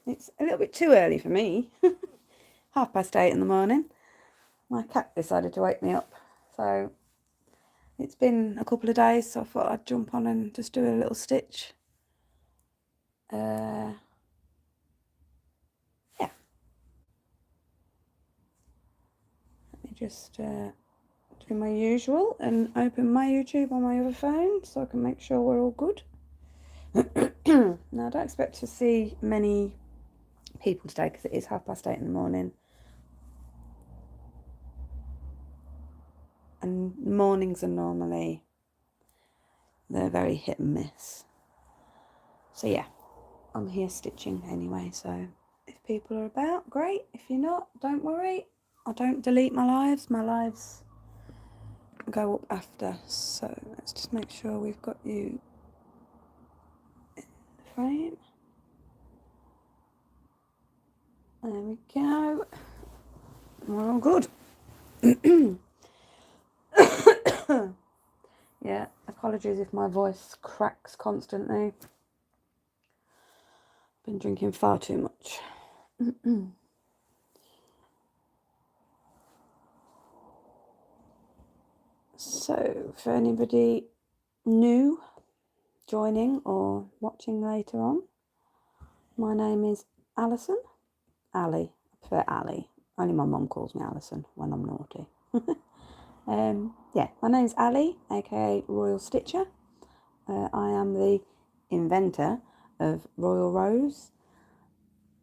It's a little bit too early for me. 8:30 in the morning. My cat decided to wake me up. So it's been a couple of days, so I thought I'd jump on and just do a little stitch. Yeah. Let me just do my usual and open my YouTube on my other phone so I can make sure we're all good. Now, I don't expect to see many people today because it is 8:30 in the morning. And mornings are normally, they're very hit and miss. So yeah, I'm here stitching anyway, so if people are about, great. If you're not, don't worry. I don't delete my lives. My lives go up after. So let's just make sure we've got you in the frame. There we go. We're all good. Yeah, apologies if my voice cracks constantly. Been drinking far too much. So, for anybody new joining or watching later on, my name is Alison. Ali. I prefer Ali. Only my mum calls me Alison when I'm naughty. Yeah, my name's Ali, aka Royal Stitcher. I am the inventor of Royal Rose,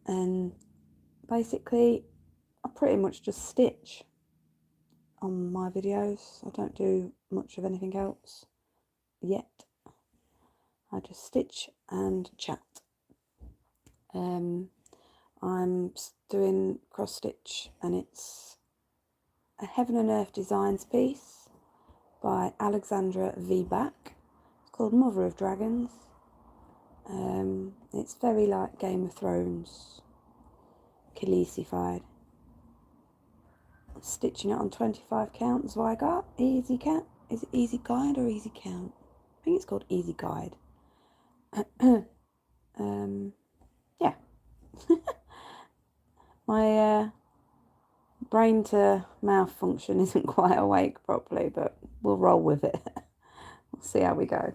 and basically I pretty much just stitch on my videos. I don't do much of anything else yet. I just stitch and chat. I'm doing cross stitch, and it's a Heaven and Earth Designs piece by Alexandra V. Back. It's called Mother of Dragons. It's very like Game of Thrones, Khaleesified. I'm stitching it on 25 count Zweigart, easy count. Is it easy guide or easy count? I think it's called easy guide. Yeah. My brain to mouth function isn't quite awake properly, but we'll roll with it. We'll see how we go.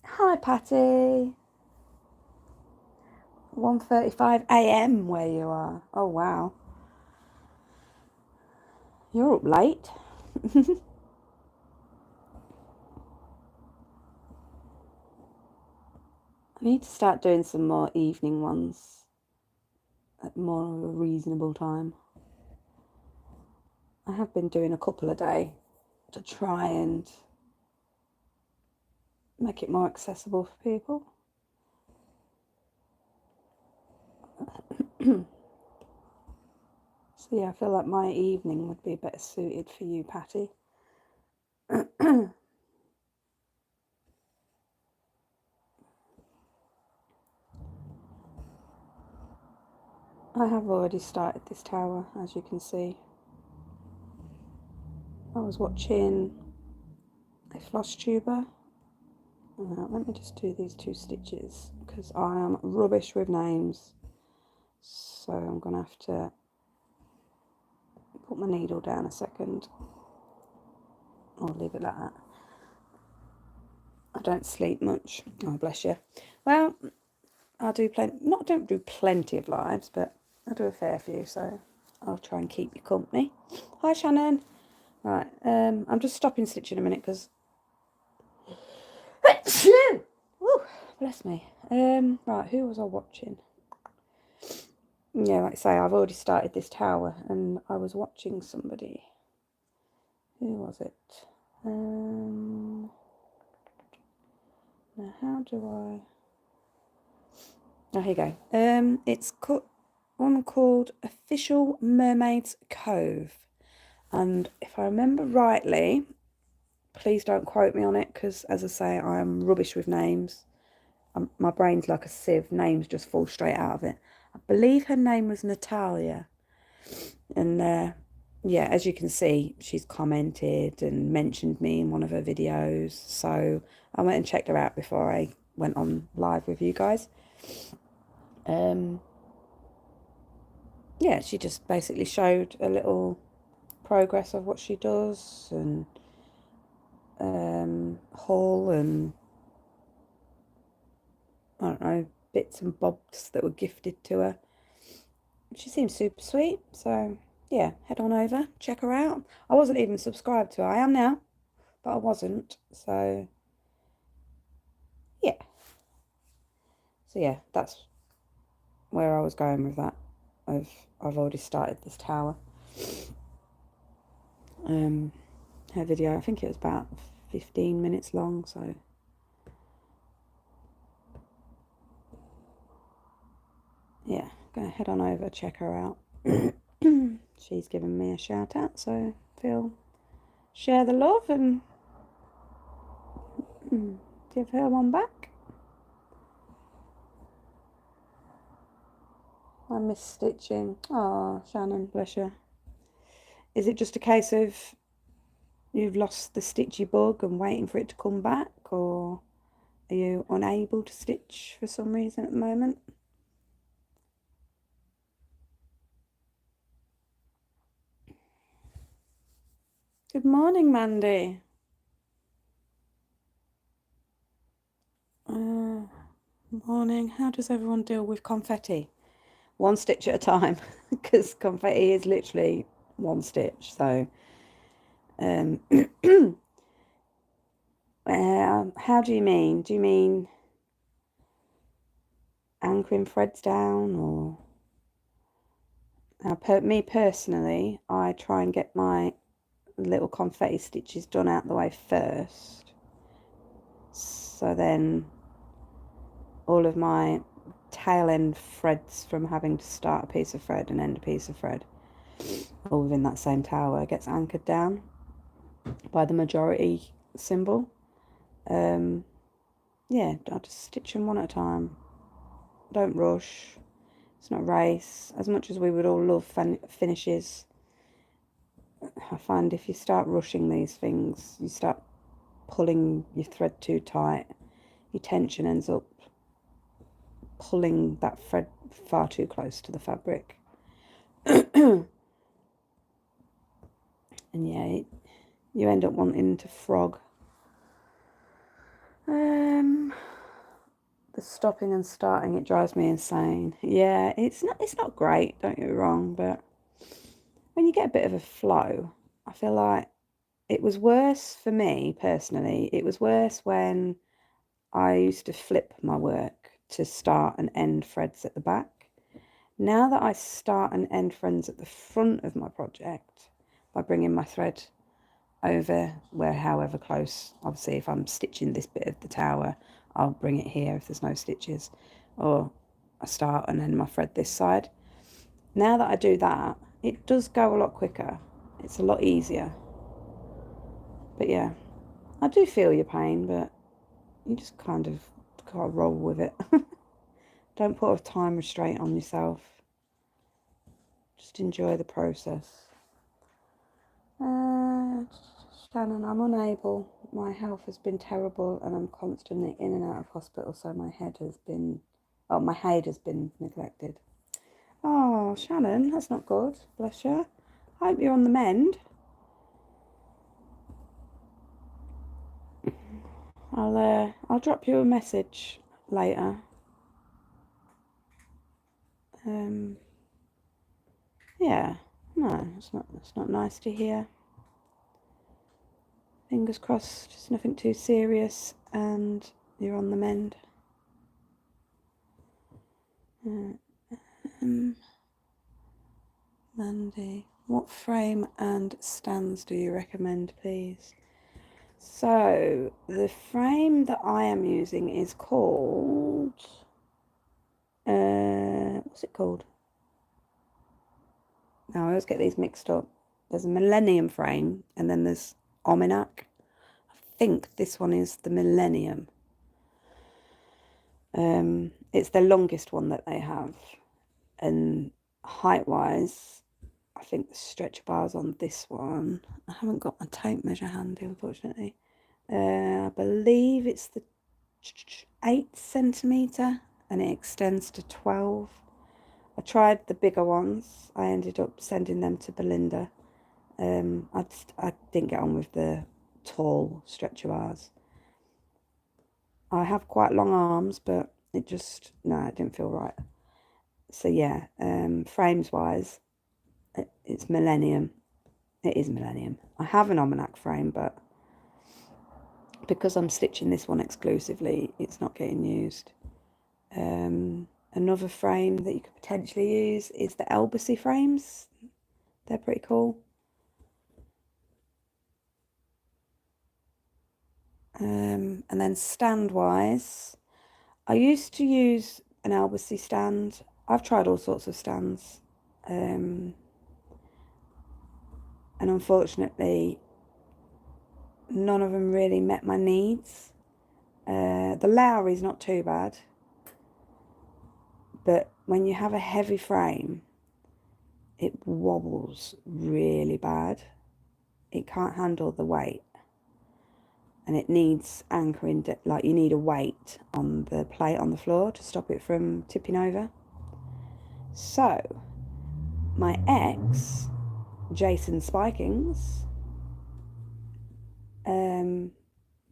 Hi, Patty. 1:35 a.m. where you are. Oh, wow. You're up late. I need to start doing some more evening ones at more of a reasonable time. I have been doing a couple a day to try and make it more accessible for people. So yeah, I feel like my evening would be better suited for you, Patty. I have already started this tower, as you can see. I was watching a floss tuber. Let me just do these 2 stitches because I am rubbish with names. So I'm going to have to put my needle down a second. I'll leave it like that. I don't sleep much. Oh, bless you. Well, I do don't do plenty of lives, but I do a fair few, so I'll try and keep you company. Hi, Shannon. Right, I'm just stopping stitching a minute because... Woo, bless me. Right, who was I watching? Yeah, like I say, I've already started this tower, and I was watching somebody. Who was it? Now, how do I... Oh, here you go. It's one called Official Mermaid's Cove. And if I remember rightly, please don't quote me on it, because as I say, I am rubbish with names. My brain's like a sieve. Names just fall straight out of it. I believe her name was Natalia. And yeah, as you can see, she's commented and mentioned me in one of her videos. So I went and checked her out before I went on live with you guys. Yeah, she just basically showed a little progress of what she does, and haul, and I don't know, bits and bobs that were gifted to her. She seems super sweet, so yeah, head on over, check her out. I wasn't even subscribed to her. I am now, but I wasn't, so yeah. So yeah, that's where I was going with that. I've already started this tower. Her video, I think it was about 15 minutes long, so yeah, gonna head on over, check her out. She's given me a shout out, so feel share the love and give her one back. I miss stitching. Oh, Shannon, bless you. Is it just a case of you've lost the stitchy bug and waiting for it to come back, or are you unable to stitch for some reason at the moment? Good morning, Mandy. Morning. How does everyone deal with confetti? One stitch at a time, because confetti is literally one stitch. So, how do you mean? Do you mean anchoring threads down, or? Now, me personally, I try and get my little confetti stitches done out the way first, so then all of my tail end threads from having to start a piece of thread and end a piece of thread all within that same tower gets anchored down by the majority symbol. Yeah, I just stitch them one at a time. Don't rush. It's not a race. As much as we would all love finishes, I find if you start rushing these things, you start pulling your thread too tight. Your tension ends up pulling that thread far too close to the fabric. And yeah, you end up wanting to frog. The stopping and starting, it drives me insane. Yeah, it's not great, don't get me wrong, but when you get a bit of a flow, I feel like it was worse for me personally. It was worse when I used to flip my work to start and end threads at the back. Now that I start and end threads at the front of my project by bringing my thread over where, however close, obviously if I'm stitching this bit of the tower, I'll bring it here if there's no stitches, or I start and end my thread this side. Now that I do that, it does go a lot quicker. It's a lot easier. But yeah, I do feel your pain, but you just kind of gotta roll with it. Don't put a time restraint on yourself. Just enjoy the process. Shannon, I'm unable. My health has been terrible and I'm constantly in and out of hospital, so my head has been neglected. Oh, Shannon, that's not good. Bless you. I hope you're on the mend. I'll drop you a message later. Yeah, no, it's not nice to hear. Fingers crossed, it's nothing too serious and you're on the mend. Mandy, what frame and stands do you recommend, please? So, the frame that I am using is called... what's it called? Now, I always get these mixed up. There's a Millennium frame, and then there's Almanac. I think this one is the Millennium. It's the longest one that they have. And height-wise, I think the stretch bars on this one, I haven't got my tape measure handy, unfortunately. I believe it's the 8 centimetre and it extends to 12. I tried the bigger ones. I ended up sending them to Belinda. I didn't get on with the tall stretcher bars. I have quite long arms, but it didn't feel right. So yeah, frames wise, it's Millennium. It is Millennium. I have an Almanac frame, but because I'm stitching this one exclusively, it's not getting used. Another frame that you could potentially use is the Elbacy frames. They're pretty cool. And then stand wise, I used to use an Elbacy stand. I've tried all sorts of stands. And unfortunately, none of them really met my needs. The Lowry's not too bad, but when you have a heavy frame, it wobbles really bad. It can't handle the weight, and it needs anchoring, like you need a weight on the plate on the floor to stop it from tipping over. So my ex, Jason Spikings,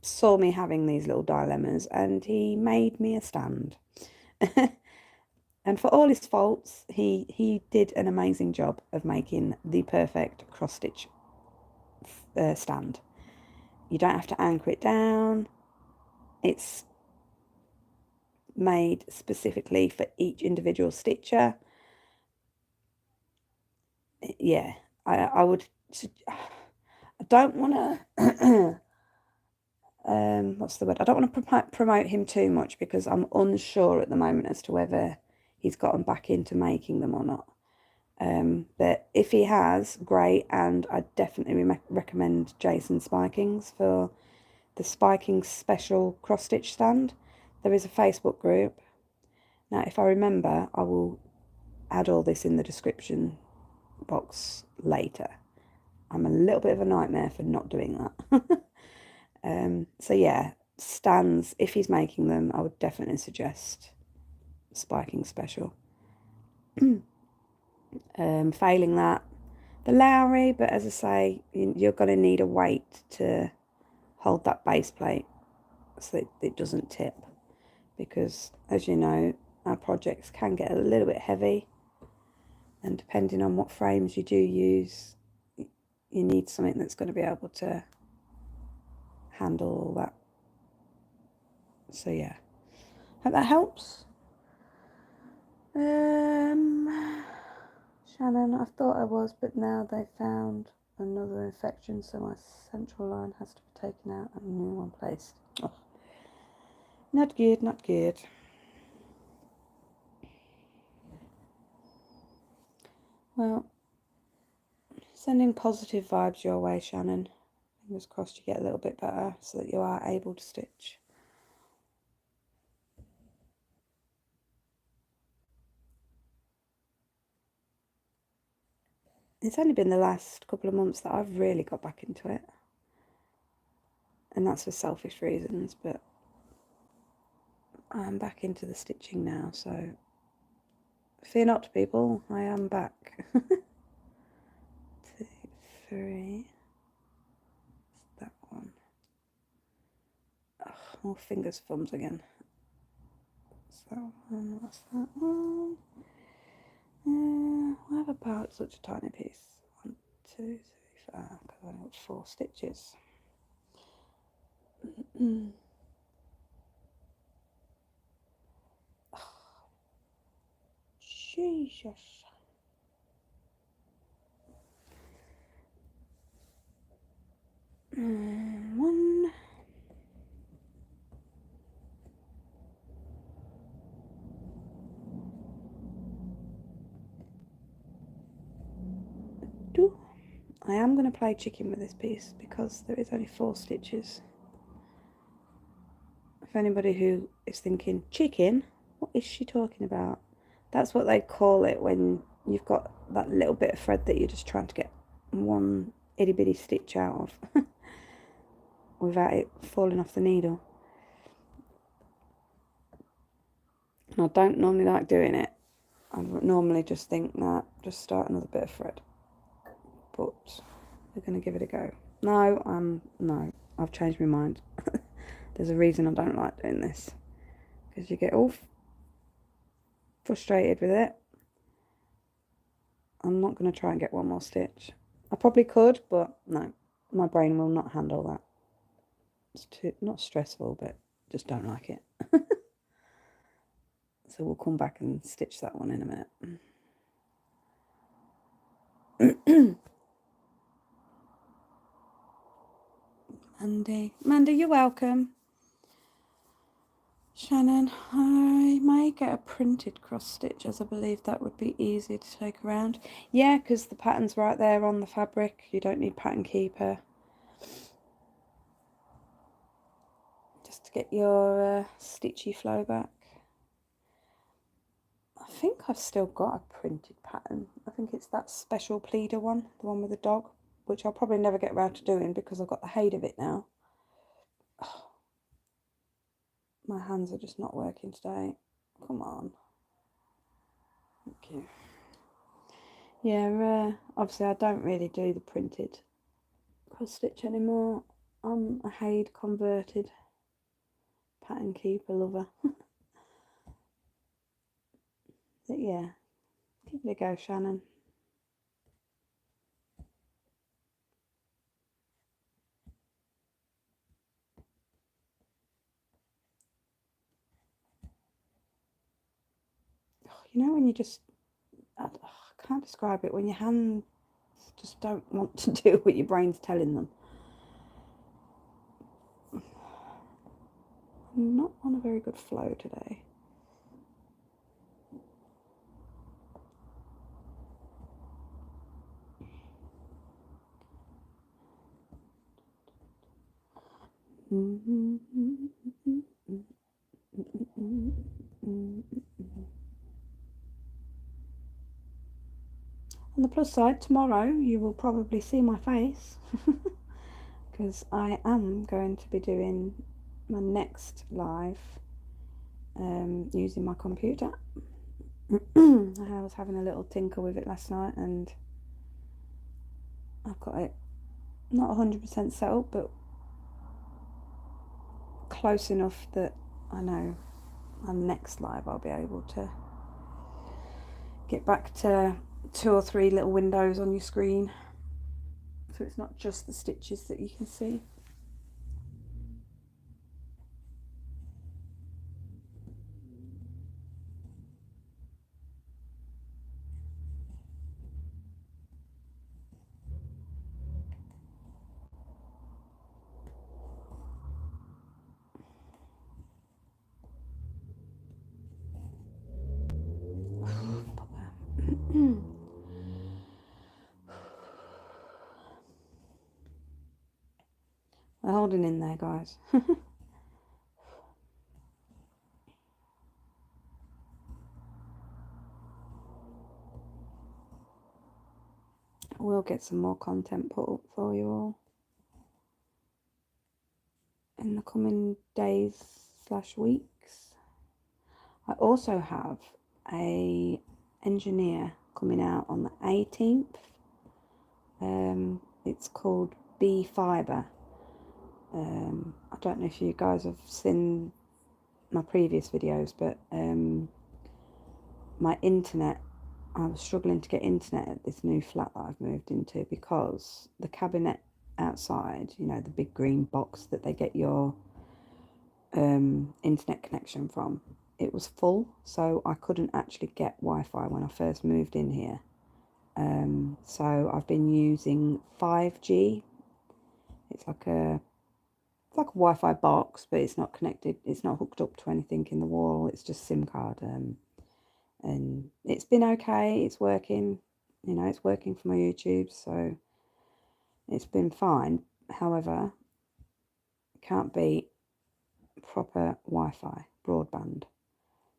saw me having these little dilemmas and he made me a stand. And for all his faults, he did an amazing job of making the perfect cross stitch stand. You don't have to anchor it down. It's made specifically for each individual stitcher. Yeah, I would. I don't want to. What's the word? I don't want to promote him too much because I'm unsure at the moment as to whether he's gotten back into making them or not. But if he has, great, and I definitely recommend Jason Spikings for the Spikings Special Cross Stitch Stand. There is a Facebook group. Now, if I remember, I will add all this in the description box later. I'm a little bit of a nightmare for not doing that. So yeah, stands, if he's making them, I would definitely suggest Spiking Special. Failing that, the Lowry, but as I say, you're going to need a weight to hold that base plate so that it doesn't tip, because as you know, our projects can get a little bit heavy, and depending on what frames you do use, you need something that's going to be able to handle all that. So yeah, hope that helps. Shannon, I thought I was, but now they found another infection, so my central line has to be taken out and a new one placed. Oh. Not good, not good. Well, sending positive vibes your way, Shannon. Fingers crossed you get a little bit better so that you are able to stitch. It's only been the last couple of months that I've really got back into it. And that's for selfish reasons, but I'm back into the stitching now, so fear not, people, I am back. 2, 3. That one. Oh, more fingers, thumbs again. That's that one, that's that one. What about such a tiny piece? 1, 2, 3, 4, because I've only got 4 stitches. Oh, Jesus. One. 2. I am going to play chicken with this piece because there is only 4 stitches. If anybody who is thinking, chicken, what is she talking about? That's what they call it when you've got that little bit of thread that you're just trying to get one itty bitty stitch out of without it falling off the needle. And I don't normally like doing it. I normally just think that, just start another bit of thread. But we're going to give it a go. No, I've changed my mind. There's a reason I don't like doing this. Because you get all frustrated with it. I'm not going to try and get one more stitch. I probably could, but no. My brain will not handle that. It's too, not stressful, but just don't like it. So we'll come back and stitch that one in a minute. Mandy, you're welcome. Shannon, I may get a printed cross stitch, as I believe that would be easier to take around. Yeah, because the pattern's right there on the fabric. You don't need pattern keeper. Just to get your stitchy flow back. I think I've still got a printed pattern. I think it's that special pleader one, the one with the dog, which I'll probably never get around to doing because I've got the hate of it now. Oh, my hands are just not working today. Come on. Thank you. Yeah, obviously I don't really do the printed cross stitch anymore. I'm a Haid converted pattern keeper lover. But yeah, give it a go, Shannon. You know when you just, I can't describe it, when your hands just don't want to do what your brain's telling them. I'm not on a very good flow today. On the plus side, tomorrow you will probably see my face because I am going to be doing my next live using my computer. I was having a little tinker with it last night and I've got it not 100% set up, but close enough that I know on next live I'll be able to get back to 2 or 3 little windows on your screen, so it's not just the stitches that you can see. We're holding in there, guys. We'll get some more content put up for you all in the coming days / weeks. I also have a engineer coming out on the 18th. It's called Bee Fibre. I don't know if you guys have seen my previous videos, but my internet, I was struggling to get internet at this new flat that I've moved into because the cabinet outside, you know, the big green box that they get your internet connection from, it was full, so I couldn't actually get Wi-Fi when I first moved in here. So I've been using 5G. It's like a Wi-Fi box, but it's not connected, it's not hooked up to anything in the wall, it's just SIM card. And it's been okay, it's working, you know, it's working for my YouTube, so it's been fine. However, can't beat proper Wi-Fi broadband.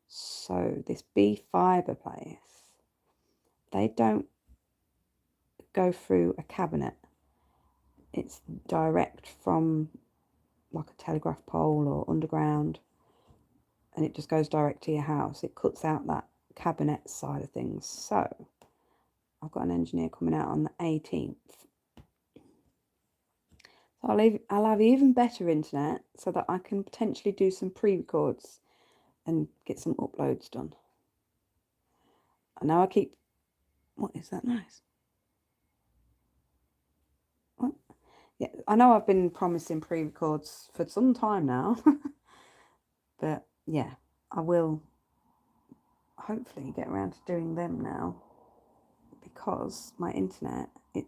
So this Bee Fibre place, they don't go through a cabinet, it's direct from like a telegraph pole or underground and it just goes direct to your house. It cuts out that cabinet side of things. So I've got an engineer coming out on the 18th. So I'll have even better internet so that I can potentially do some pre-records and get some uploads done. I know I keep... What is that noise? What? Yeah, I know I've been promising pre-records for some time now. But yeah, I will hopefully get around to doing them now, because my internet, it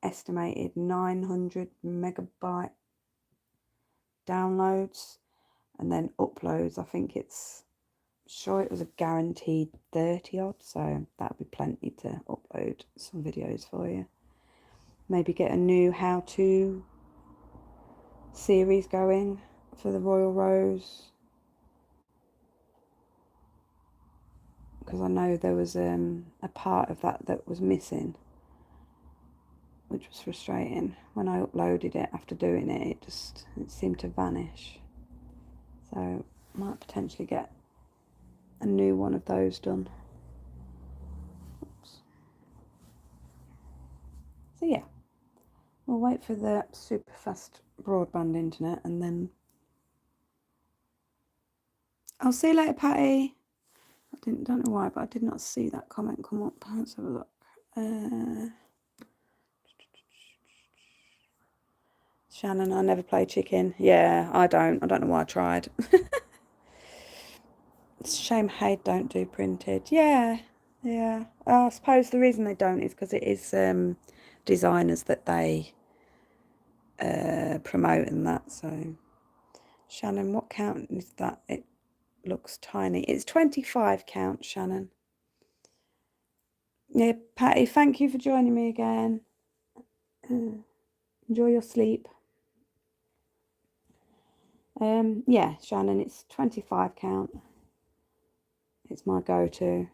estimated 900 megabyte downloads, and then uploads, I think it's, sure it was a guaranteed 30 odd, so that'll be plenty to upload some videos for you. Maybe get a new how-to series going for the Royal Rose, because I know there was a part of that was missing, which was frustrating. When I uploaded it after doing it, it seemed to vanish. So might potentially get a new one of those done. Oops. So yeah, we'll wait for the super fast broadband internet, and then I'll see you later, Patty. Don't know why, but I did not see that comment come up. Let's have a look. Shannon, I never play chicken. Yeah, I don't know why I tried. It's a shame Haid don't do printed. Yeah. I suppose the reason they don't is because it is designers that they promote and that. So, Shannon, what count is that? It looks tiny. It's 25 count, Shannon. Yeah, Patty, thank you for joining me again. Enjoy your sleep. Yeah, Shannon, it's 25 count. It's my go-to.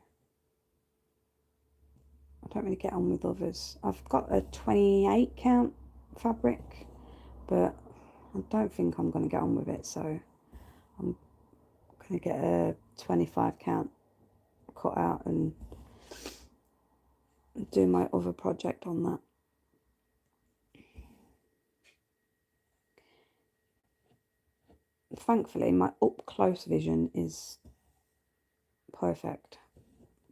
I don't really get on with others. I've got a 28 count fabric, but I don't think I'm going to get on with it, so I'm going to get a 25 count cut out and do my other project on that. Thankfully, my up close vision is perfect.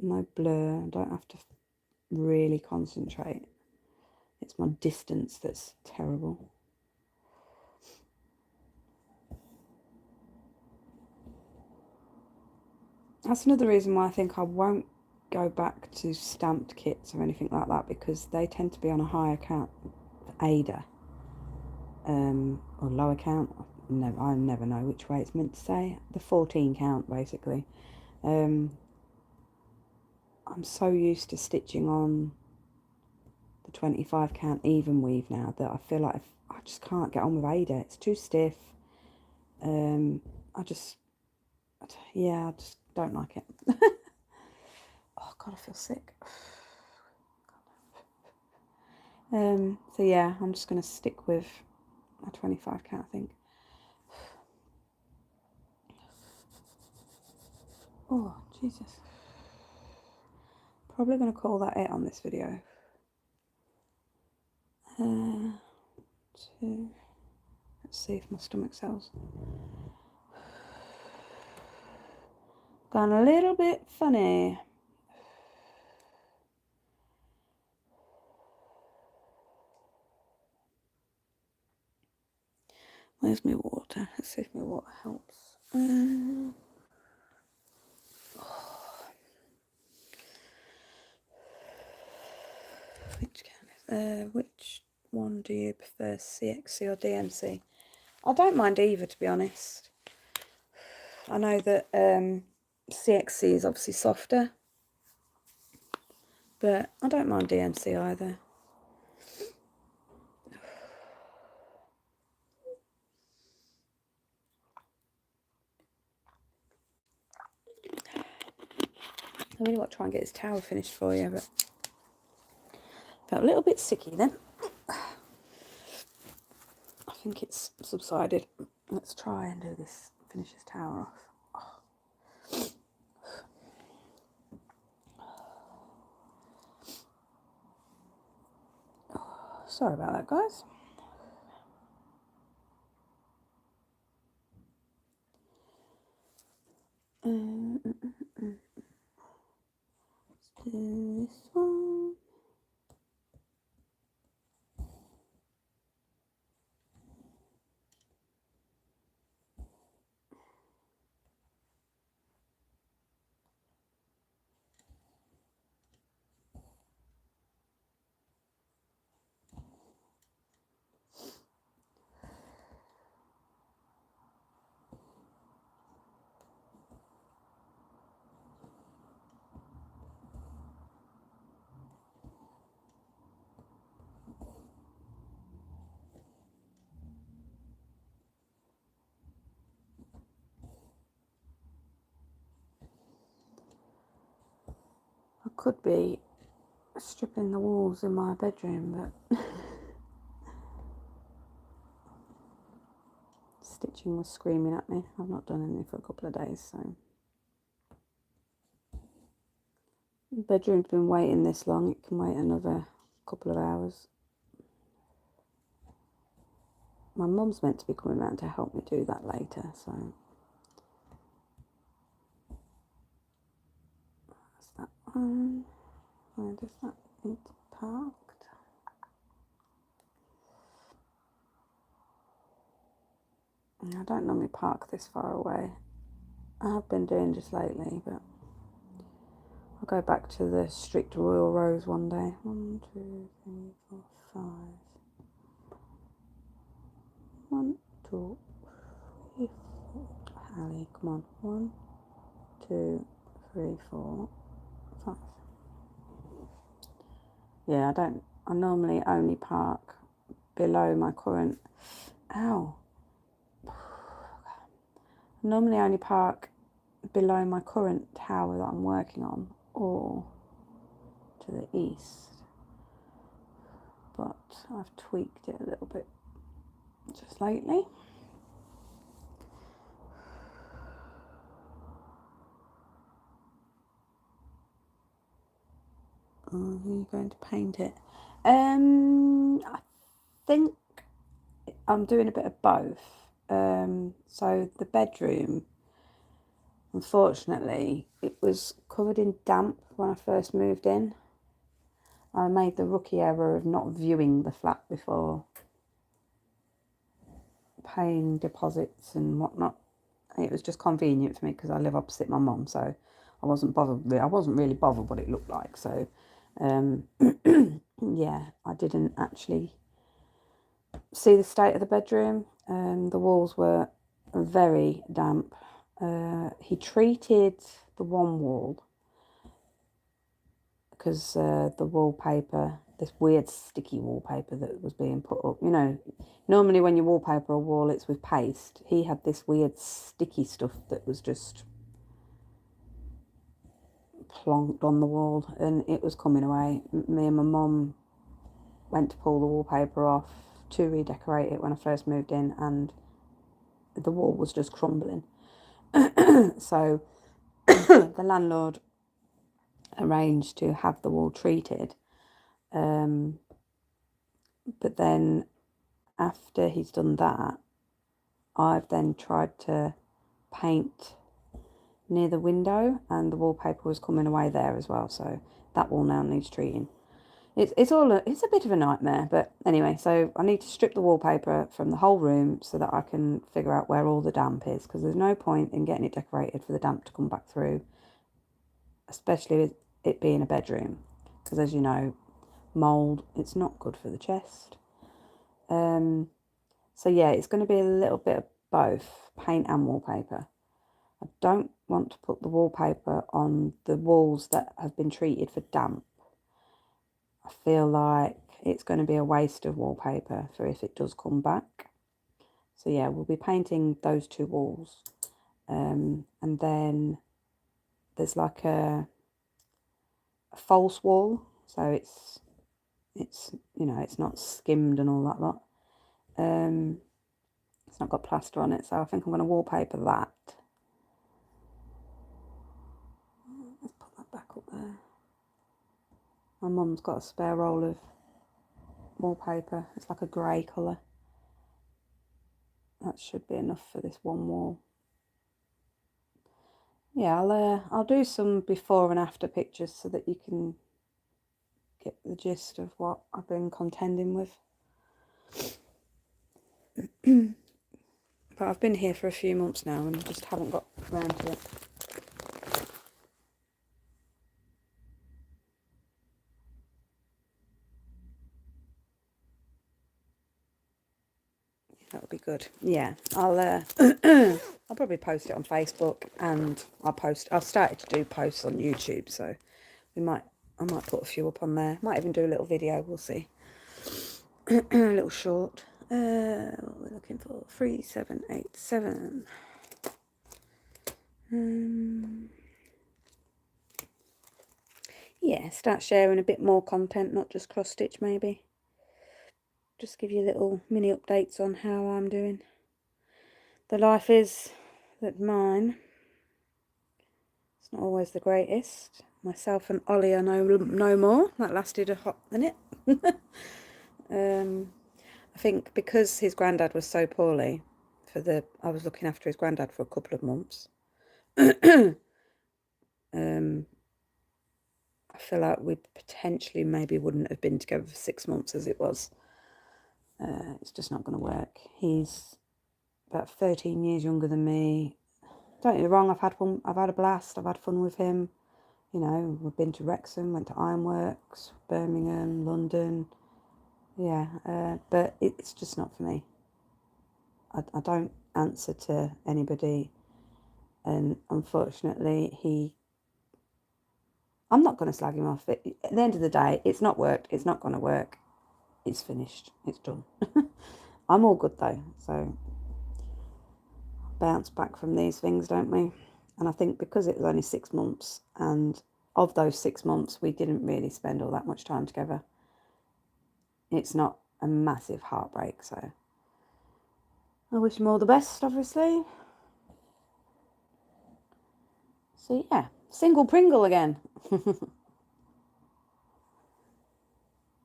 No blur, I don't have to really concentrate. It's my distance that's terrible. That's another reason why I think I won't go back to stamped kits or anything like that, because they tend to be on a higher count, Ada, or lower count. I never know which way it's meant to say. The 14 count, basically. I'm so used to stitching on the 25 count even weave now that I feel like I just can't get on with Ada. It's too stiff. I just don't like it. Oh God, I feel sick. So yeah, I'm just going to stick with a 25 count, I think. Oh, Jesus. Probably going to call that it on this video. 2. Let's see if my stomach sells. Gone a little bit funny. Where's my water? Let's see if my water helps. Which one do you prefer, CXC or DMC? I don't mind either, to be honest. I know that CXC is obviously softer, but I don't mind DMC either. I really want to try and get this towel finished for you, but felt a little bit sicky then. I think it's subsided. Let's try and do this, finish this towel off. Oh. sorry about that, guys. Let's do this one. I could be stripping the walls in my bedroom, but stitching was screaming at me. I've not done any for a couple of days, so the bedroom's been waiting this long. It can wait another couple of hours. My mum's meant to be coming round to help me do that later, so that's that one. Where does that need to be parked? I don't normally park this far away. I have been doing just lately, but I'll go back to the strict royal rows one day. 1, 2, 3, 4, 5. 1, 2, 3, 4. Ali, come on. 1, 2, 3, 4, 5. Yeah, I normally only park below my current, I normally only park below my current tower that I'm working on, or to the east, but I've tweaked it a little bit just lately. Are you going to paint it? I think I'm doing a bit of both. So the bedroom, unfortunately, it was covered in damp when I first moved in. I made the rookie error of not viewing the flat before paying deposits and whatnot. It was just convenient for me because I live opposite my mum, so I wasn't bothered. I wasn't really bothered what it looked like. So, yeah, I didn't actually see the state of the bedroom. The walls were very damp. He treated the one wall because the wallpaper, this weird sticky wallpaper that was being put up, normally when you wallpaper a wall it's with paste. He had this weird sticky stuff that was just plonked on the wall and it was coming away. Me and my mum went to pull the wallpaper off to redecorate it when I first moved in, and the wall was just crumbling. So the landlord arranged to have the wall treated, but then after he's done that, I've then tried to paint near the window and the wallpaper was coming away there as well, so that wall now needs treating. It's a bit of a nightmare, but anyway, so I need to strip the wallpaper from the whole room so that I can figure out where all the damp is, because there's no point in getting it decorated for the damp to come back through, especially with it being a bedroom, because as you know, mould, it's not good for the chest. So yeah, it's going to be a little bit of both paint and wallpaper. I don't want to put the wallpaper on the walls that have been treated for damp. I feel like it's going to be a waste of wallpaper for if it does come back. So yeah, we'll be painting those two walls. And then there's like a false wall. So it's it's not skimmed and all that lot. It's not got plaster on it. So I think I'm going to wallpaper that. Let's put that back up there. My mum's got a spare roll of wallpaper. It's like a grey colour. That should be enough for this one wall. Yeah, I'll do some before and after pictures so that you can get the gist of what I've been contending with. But I've been here for a few months now and just haven't got around to it. That would be good. Yeah, I'll I'll probably post it on Facebook, and I've started to do posts on YouTube, so I might put a few up on there. Might even do a little video, we'll see. A little short. What we're looking for, 3787. Yeah, start sharing a bit more content, not just cross stitch maybe. Just give you little mini updates on how I'm doing. The life is that mine, it's not always the greatest. Myself and Ollie are no more. That lasted a hot minute. I think because his granddad was so poorly, I was looking after his granddad for a couple of months. I feel like we potentially maybe wouldn't have been together for 6 months as it was. It's just not going to work. He's about 13 years younger than me. Don't get me wrong, I've had a blast. I've had fun with him. You know, we've been to Wrexham, went to Ironworks, Birmingham, London. Yeah, but it's just not for me. I don't answer to anybody, and unfortunately I'm not going to slag him off. At the end of the day, it's not worked. It's not going to work. It's finished. It's done. I'm all good though, so bounce back from these things, don't we? And I think because it was only 6 months, and of those 6 months we didn't really spend all that much time together, it's not a massive heartbreak. So I wish him all the best, obviously. So yeah, single Pringle again.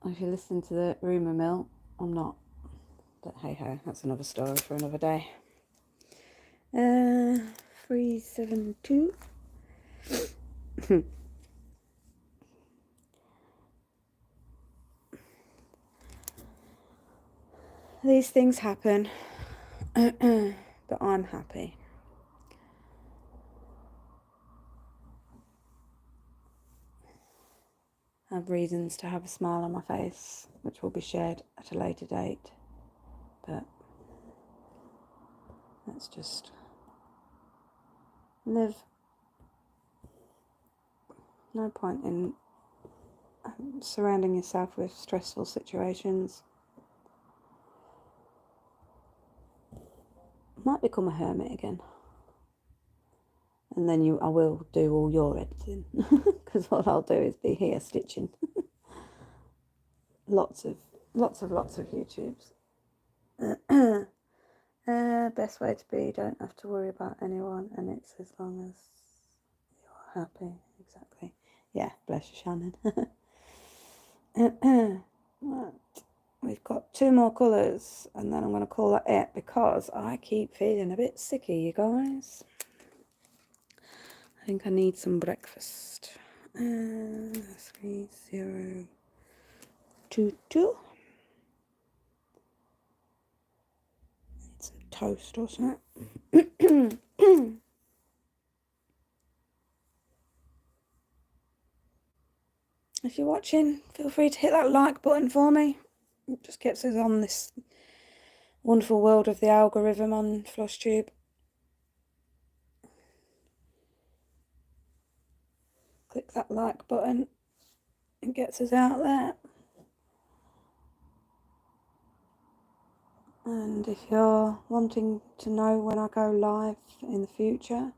If you listen to the rumour mill, I'm not. But hey ho, that's another story for another day. 372. These things happen, but I'm happy. I have reasons to have a smile on my face, which will be shared at a later date. But let's just live. No point in surrounding yourself with stressful situations. Might become a hermit again. And then I will do all your editing, because all I'll do is be here stitching. lots of YouTubes. Best way to be, don't have to worry about anyone, and it's as long as you're happy. Exactly. Yeah, bless you, Shannon. Right. We've got 2 more colours, and then I'm going to call that it, because I keep feeling a bit sicky, you guys. I think I need some breakfast. 3022. It's a toast or something. If you're watching, feel free to hit that like button for me. It just gets us on this wonderful world of the algorithm on FlossTube. Click that like button. It gets us out there. And if you're wanting to know when I go live in the future,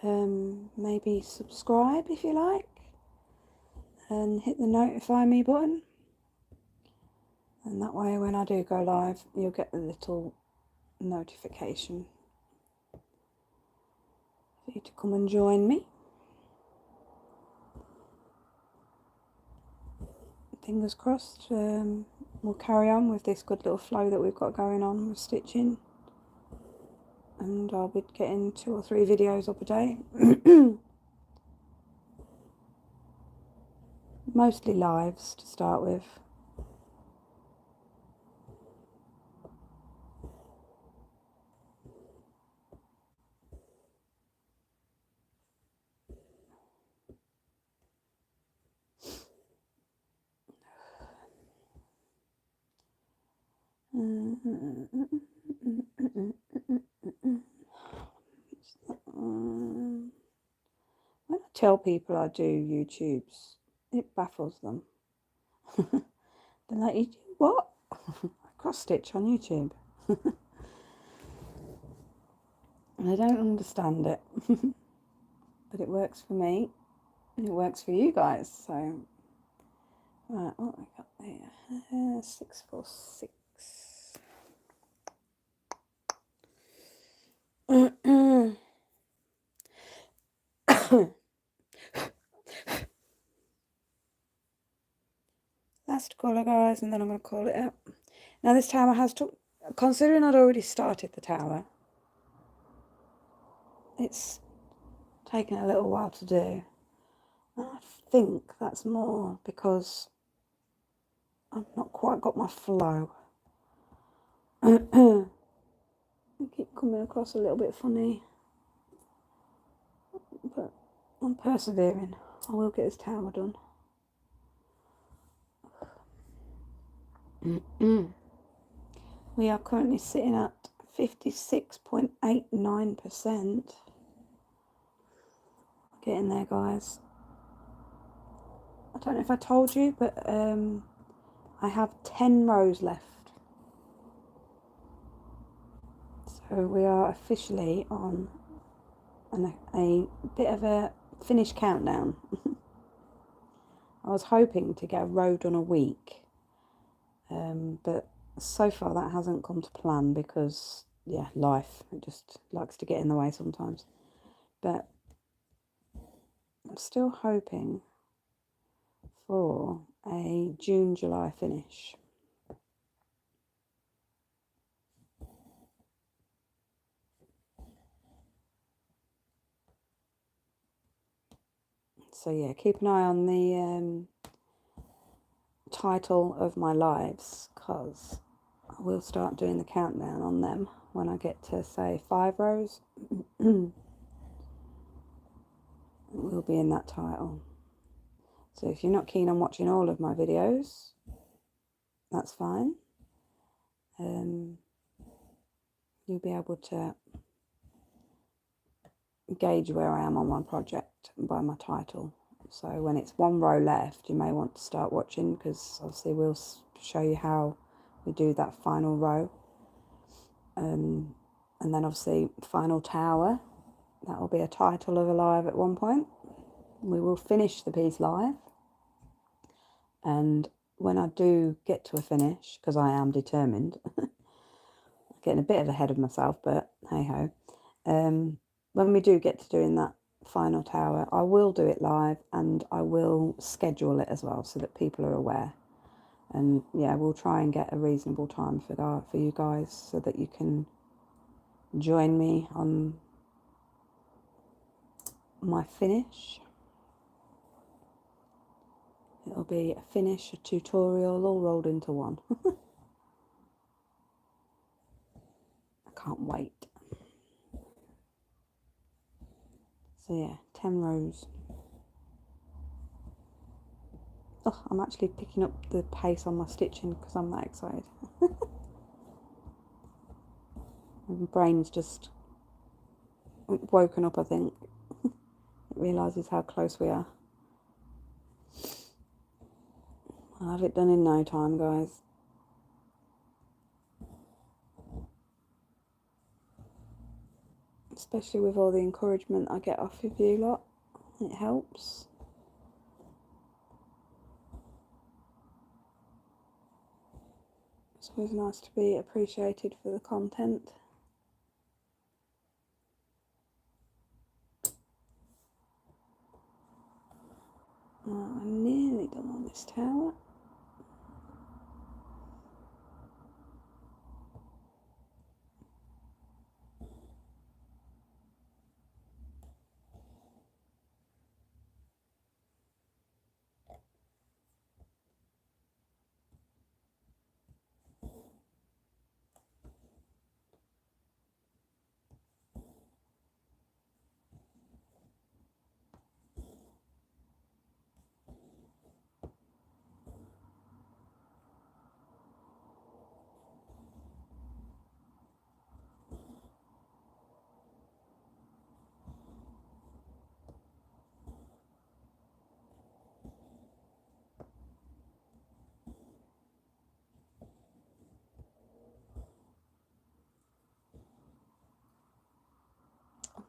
maybe subscribe if you like, and hit the notify me button, and that way when I do go live you'll get the little notification for you to come and join me. fingers crossed, we'll carry on with this good little flow that we've got going on with stitching, and I'll be getting 2 or 3 videos up a day. Mostly lives to start with. When I tell people I do YouTubes, it baffles them. They're like, you do what? I cross stitch on YouTube. And I don't understand it. But it works for me, and it works for you guys. So, right, what have we got there? 646. Last colour, guys, and then I'm going to call it out. Now this tower has took, considering I'd already started the tower, it's taken a little while to do. And I think that's more because I've not quite got my flow. I keep coming across a little bit funny, but I'm persevering. I will get this tower done. We are currently sitting at 56.89%. Getting there, guys. I don't know if I told you, but I have 10 rows left. So we are officially on a bit of a finish countdown. I was hoping to get a row done a week, but so far that hasn't come to plan because, yeah, life, it just likes to get in the way sometimes. But I'm still hoping for a June, July finish. So yeah, keep an eye on the title of my lives, because I will start doing the countdown on them when I get to, say, 5 rows. It will be in that title. So if you're not keen on watching all of my videos, that's fine. You'll be able to gauge where I am on my project by my title. So when it's 1 row left, you may want to start watching, because obviously we'll show you how we do that final row. And then obviously final tower, that will be a title of a live at one point. We will finish the piece live, and when I do get to a finish, because I am determined, getting a bit of ahead of myself, but hey ho, when we do get to doing that final tower, I will do it live, and I will schedule it as well so that people are aware. And yeah, we'll try and get a reasonable time for you guys so that you can join me on my finish. It'll be a finish, a tutorial, all rolled into one. I can't wait. So yeah, 10 rows. Oh, I'm actually picking up the pace on my stitching because I'm that excited. My brain's just woken up, I think. It realises how close we are. I'll have it done in no time, guys. Especially with all the encouragement I get off of you lot. It helps. It's always nice to be appreciated for the content. Right, I'm nearly done on this tower.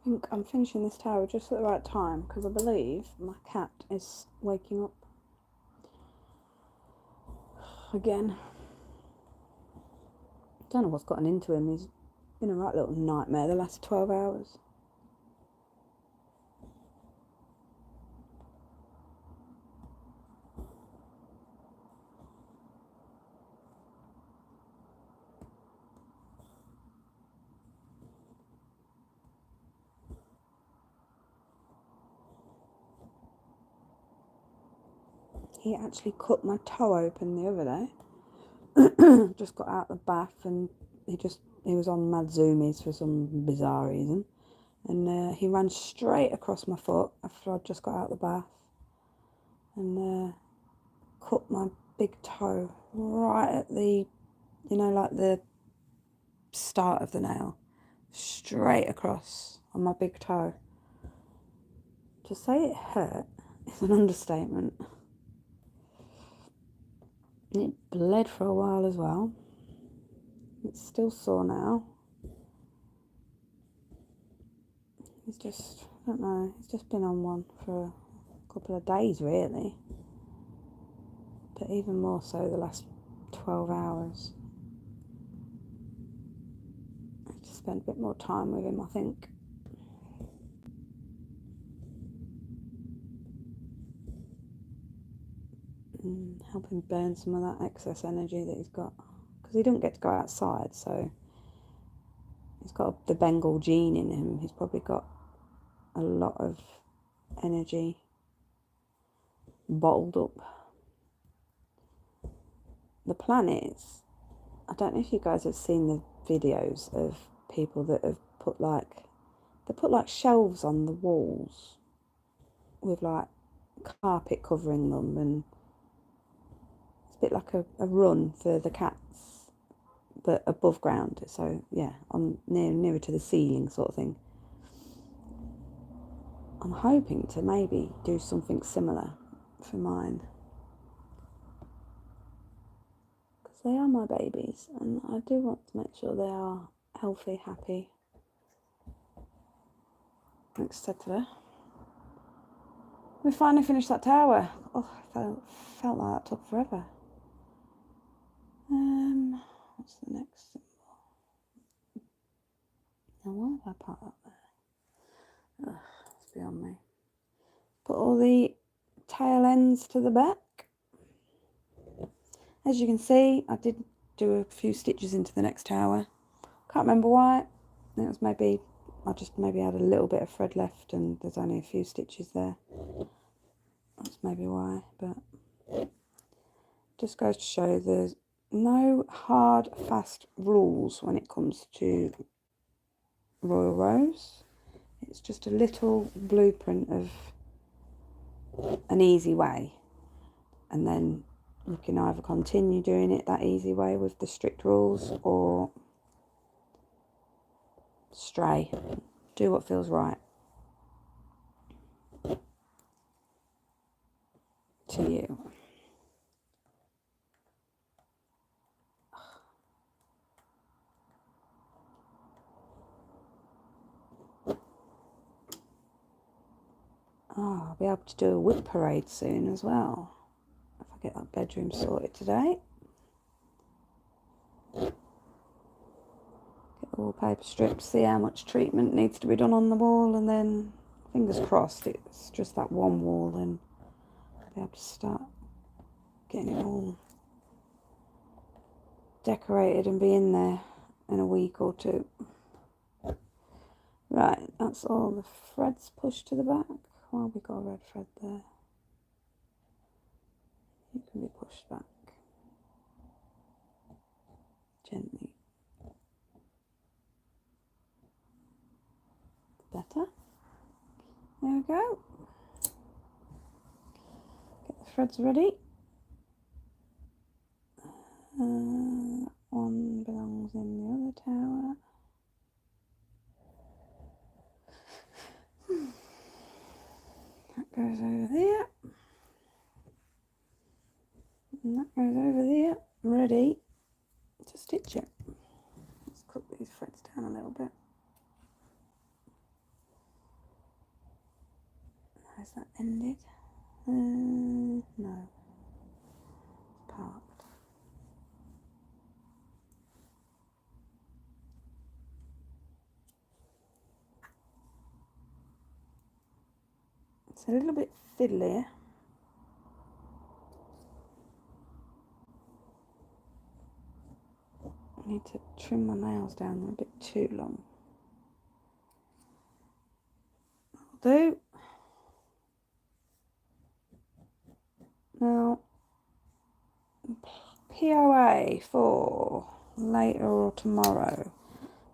think I'm finishing this tower just at the right time because I believe my cat is waking up again. Don't know what's gotten into him. He's been a right little nightmare the last 12 hours. He actually cut my toe open the other day. Just got out of the bath and he was on mad zoomies for some bizarre reason. And he ran straight across my foot after I'd just got out of the bath. And cut my big toe right at the, like the start of the nail. Straight across on my big toe. To say it hurt is an understatement. It bled for a while as well. It's still sore now. He's just, I don't know, he's just been on one for a couple of days really. But even more so the last 12 hours. I just spent a bit more time with him, I think. Help him burn some of that excess energy that he's got. Because he doesn't get to go outside, so he's got the Bengal gene in him. He's probably got a lot of energy bottled up. The plan is, I don't know if you guys have seen the videos of people that have put like shelves on the walls with like carpet covering them, and it's a bit like a run for the cats, but above ground. So yeah, on nearer to the ceiling sort of thing. I'm hoping to maybe do something similar for mine. Because they are my babies and I do want to make sure they are healthy, happy, etc. We finally finished that tower. Oh, I felt like that took forever. What's the next symbol? Now why have I put that there? Ugh, it's beyond me. Put all the tail ends to the back. As you can see, I did do a few stitches into the next tower. Can't remember why. It was maybe, I just maybe had a little bit of thread left and there's only a few stitches there. That's maybe why, but just goes to show there's no hard, fast rules when it comes to Royal Rose. It's just a little blueprint of an easy way, and then you can either continue doing it that easy way with the strict rules or stray, do what feels right to you. Oh, I'll be able to do a wood parade soon as well, if I get that bedroom sorted today. Get the wallpaper strips, see how much treatment needs to be done on the wall, and then, fingers crossed, it's just that one wall, and I'll be able to start getting it all decorated and be in there in a week or two. Right, that's all the threads pushed to the back. Well, we got a red thread there. It can be pushed back gently. Better. There we go. Get the threads ready. That one belongs in the other tower. That goes over there. And that goes over there. Ready to stitch it. Let's cut these threads down a little bit. Has that ended? No. Parked. It's a little bit fiddly. I need to trim my nails down, they're a bit too long. That'll do. Now, POA for later or tomorrow.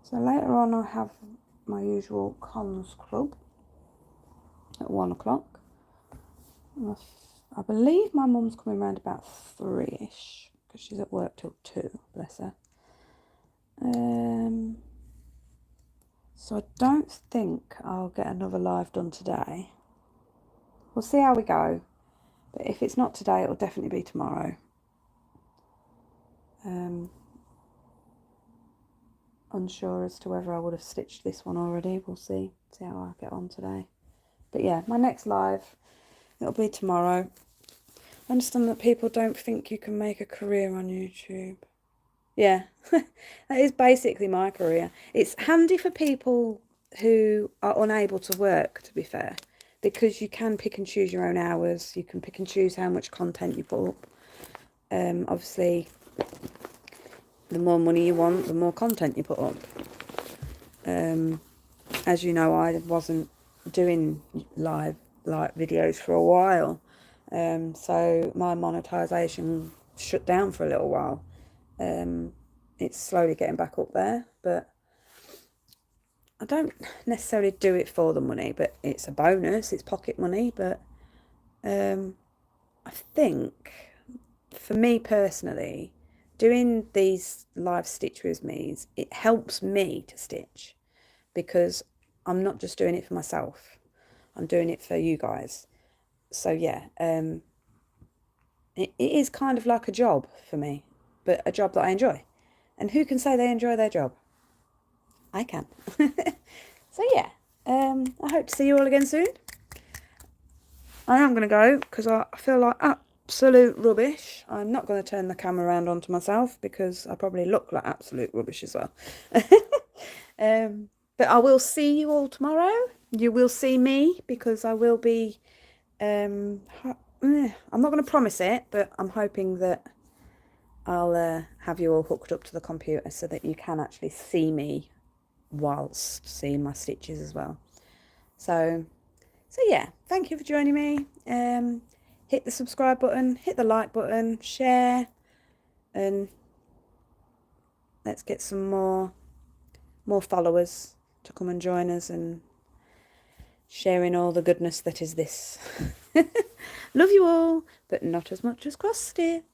So later on I have my usual cons club at 1 o'clock. I believe my mum's coming round about 3ish because she's at work till 2, bless her. So I don't think I'll get another live done today. We'll see how we go. But if it's not today, it'll definitely be tomorrow. Unsure as to whether I would have stitched this one already. We'll see how I get on today. But yeah, my next live, it'll be tomorrow. I understand that people don't think you can make a career on YouTube. Yeah, that is basically my career. It's handy for people who are unable to work, to be fair, because you can pick and choose your own hours. You can pick and choose how much content you put up. Obviously, the more money you want, the more content you put up. As you know, I wasn't doing live videos for a while. So my monetization shut down for a little while. It's slowly getting back up there, but I don't necessarily do it for the money, but it's a bonus, it's pocket money. But I think for me personally, doing these live stitch with me's, it helps me to stitch because I'm not just doing it for myself, I'm doing it for you guys. So yeah, it is kind of like a job for me, but a job that I enjoy. And who can say they enjoy their job? I can. So yeah, I hope to see you all again soon. I am going to go because I feel like absolute rubbish. I'm not going to turn the camera around onto myself because I probably look like absolute rubbish as well. But I will see you all tomorrow. You will see me because I will be, I'm not going to promise it, but I'm hoping that I'll have you all hooked up to the computer so that you can actually see me whilst seeing my stitches as well. So yeah, thank you for joining me. Hit the subscribe button, hit the like button, share, and let's get some more followers to come and join us and sharing all the goodness that is this. Love you all, but not as much as cross stitch.